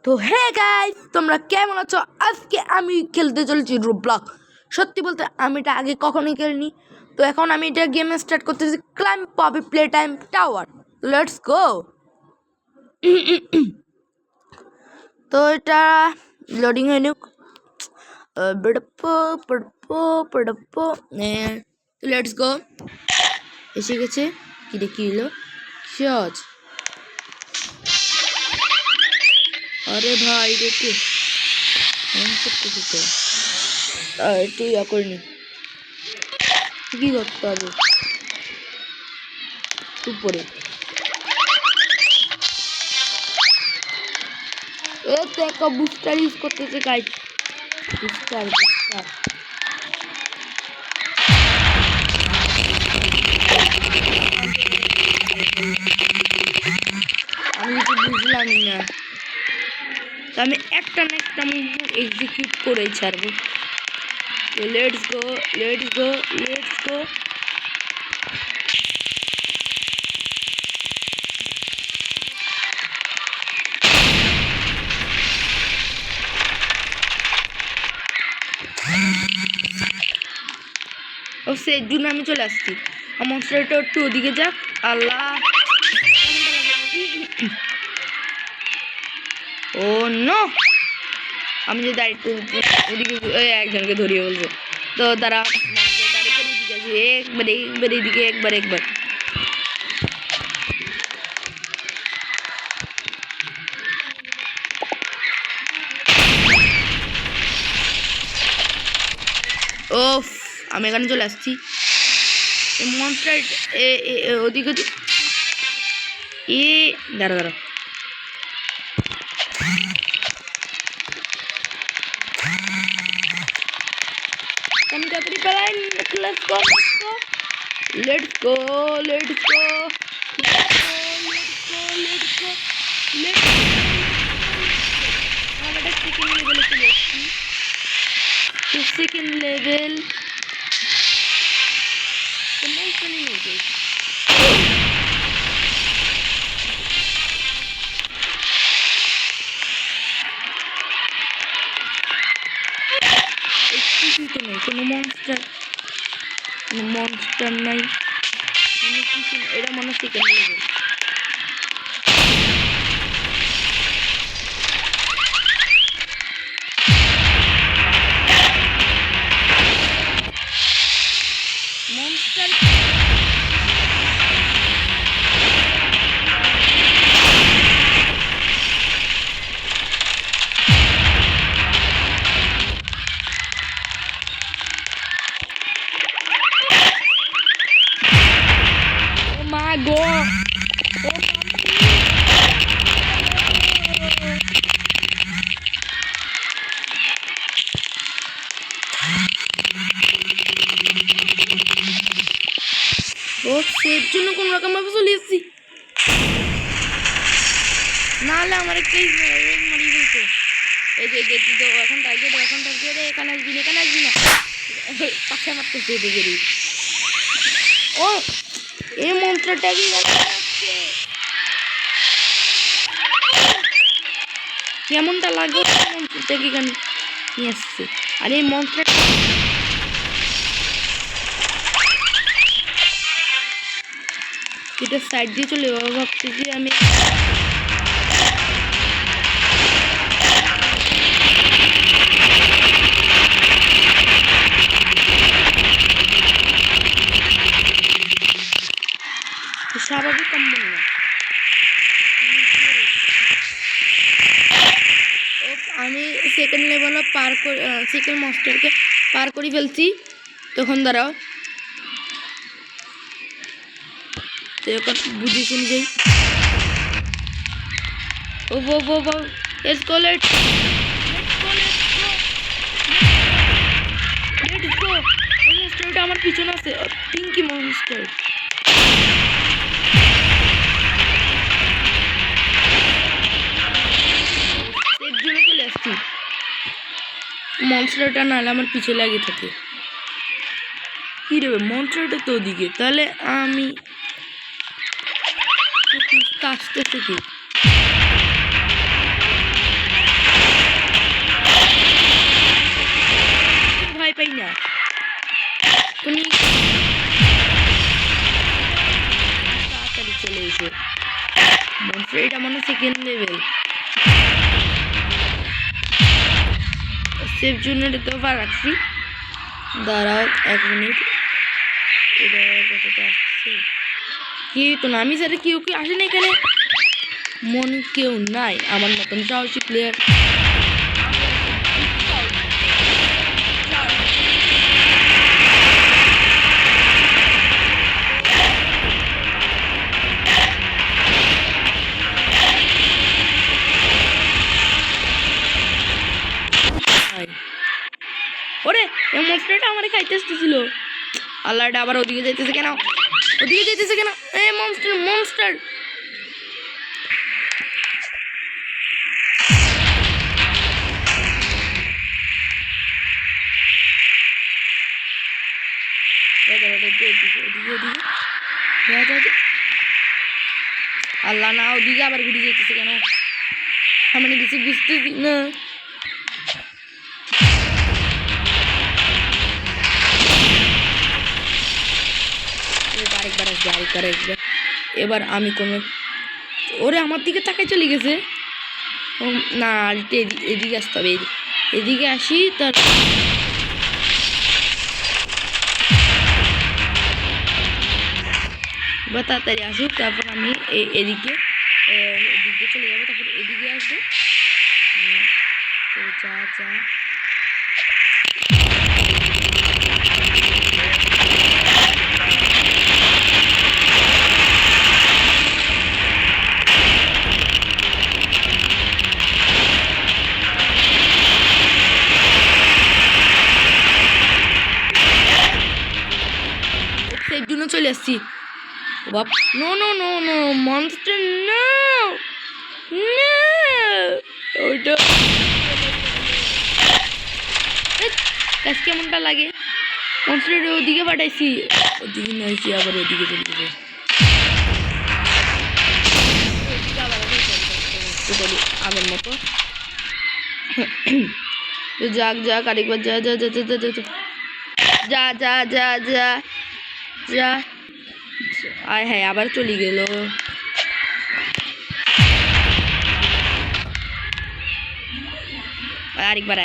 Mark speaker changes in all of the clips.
Speaker 1: তো hey guys, তোমরা কেমন আছো? আজকে আমি খেলতে চলেছি রোবলক। সত্যি বলতে আমি এটা আগে কখনোই খেলিনি। তো এখন আমি এটা গেম স্টার্ট করতেছি, climb poppy play time tower. Let's go. তো এটা লোডিং হয়ে নিক। Let's go. এসে গেছে। কি দেখি হলো সহজ। আরে ভাই দেখি একটু ইয়া করিনি, কি করতে হবে উপরে। এ তো একটা বুস্টার ইউজ করতেছে গাইস। বুস্টার আমি কিছু বুঝলামই না। তো আমি একটা না একটা মুভ এক্সিকিউট করেই ছাড়বো। Let's go let's go let's go. ও সেই জন্য আমি চলে আসছি। আমার মনস্টারটা একটু ওদিকে যাক। আল্লাহ, ও নো, আমি যদি আরেকটু ওদিকে একজনকে ধরিয়ে বলবো। তো তারা একবার একবার এদিকে একবার একবার। ওফ, আমি এখানে চলে আসছি। মনস্টার ওদিকে দাঁড়া দাঁড়া। আমি তাড়াতাড়ি পালাই। Let's go let's go let's go let's গো। আমরা সেকেন্ড লেভেলে চলে এসেছি। সেকেন্ড লেভেল কোনো মনস্টার নাই। এটা মনে হচ্ছে সেকেন্ড লেভেল। মনস্টার গো। ও সের জন্য কোন রকম ভাবে চলে এসেছি, নাহলে আমার একটা মারি বলতো। এই যে দেখি তো এখন টার্গেট এখানে আসবি না, এখানে আসবি না। পাশে মারতেছে দেখে। ও এই মন্ত্রটা কি কেমনটা লাগে? মন্ত্রটা কি এখানে নিয়ে আসছে। আর এই মন্ত্রটা এটা সাইড দিয়ে চলে যাবো ভাবতেছি আমি। স্বাভাবিক কম্বল না। আমি সেকেন্ড লেভেলে পার করে সেকেন্ড মাস্টারকে পার করে ফেলছি। তখন দাঁড়াও, তো এখন বুঝে শুনে যাই। ও বো বো বো লেটস গো লেটস গো। মনস্টারটা আমার পিছনে আছে, পিঙ্কি মনস্টার। এর জন্য চলে আসছি। মনস্টারটা নাহলে আমার পিছে লাগে থাকে। কি রে মনস্টারটা তো ওদিকে, তাহলে আমি আসতে থেকে এটা মনে সেকেন্ড লেভেল সেফ জোনের তো রাখছি দাঁড়াও 1 মিনিট এটা কতটা আসছে কি তো না আমি স্যার কেউ কি আসে না এখানে মনে কেউ নাই আমার মতন সাহসী প্লেয়ার ওরে এই মনস্টারটা আমারে খাইতে আসতেছিল আল্লাহটা আবার ওদিকে যাইতেছে কেন এই মনস্টার আল্লাহ না ওদিকে আবার ঘুরে যেতেছে কেন আমি কিছু বুঝতেছি না আরেকবার এবার আমি কোনো ওরে আমার দিকে তাকায় চলে গেছে না এদিকে আসতে হবে এদিকে আসি তার এবার তাড়াতাড়ি আসুক তারপর আমি এদিকে চলে যাবো তারপর এদিকে আসবো তো যা জন্য চলে আসছি বাপ no no no no monster no no ওটা কাজ কেমনটা লাগে মনস্টার ওদিকে পাঠাইছি ওদিকে নাইছি আবার ওদিকে চলে গেছে আগের মতো যাক আরেকবার যা আয় হ্যাঁ আবার চলে গেল আরেকবার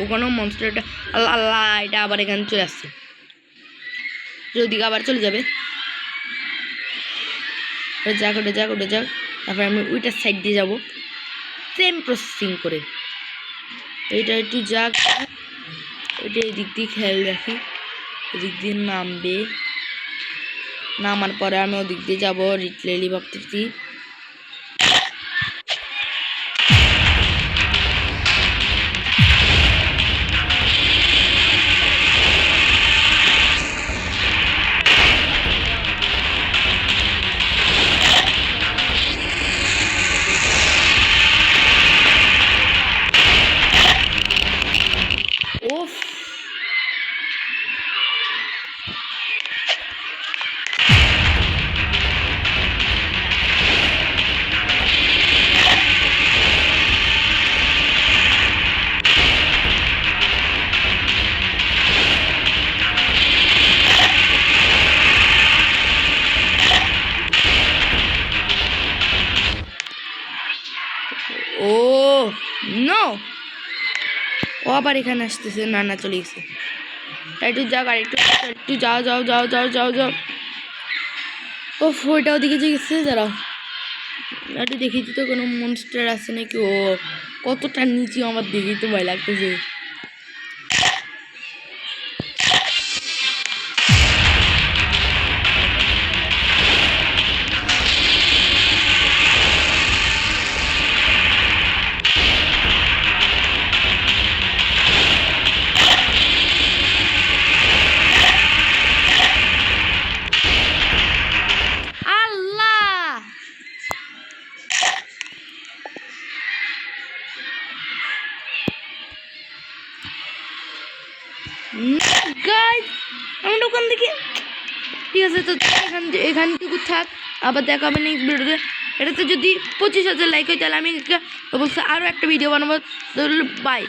Speaker 1: ওখানে মনস্টারটা আল্লাহ এটা আবার এখানে চলে আসছে ওদিকে আবার চলে যাবে যাক তারপরে আমি ওইটার সাইড দিয়ে যাবো সেম প্রসেসিং করে এটা একটু যাক ওইটা এদিক দিয়ে খেয়াল রাখি এদিক দিয়ে নামার পরে আমি ওদিক দিয়ে যাবো রিটলেলি ভাবতেছি ও নো ও আবার এখানে আসতেছে না চলে গেছে একটু যাক আর একটু যাও ও ওইটা ওদিকে যে গেছে দাঁড়াও একটু দেখেছি তো কোনো মনস্টার আছে নাকি ও কতটা নিচে আমার দেখি তো ভয় লাগতেছে গাইস আমরা ওখান থেকে ঠিক আছে, তো এখানটুকু থাক, আবার দেখা হবে নেক্সট ভিডিওতে। এটাতে যদি 25,000 লাইক হয় তাহলে আমি বলছি আরও একটা ভিডিও বানাবো। বাই।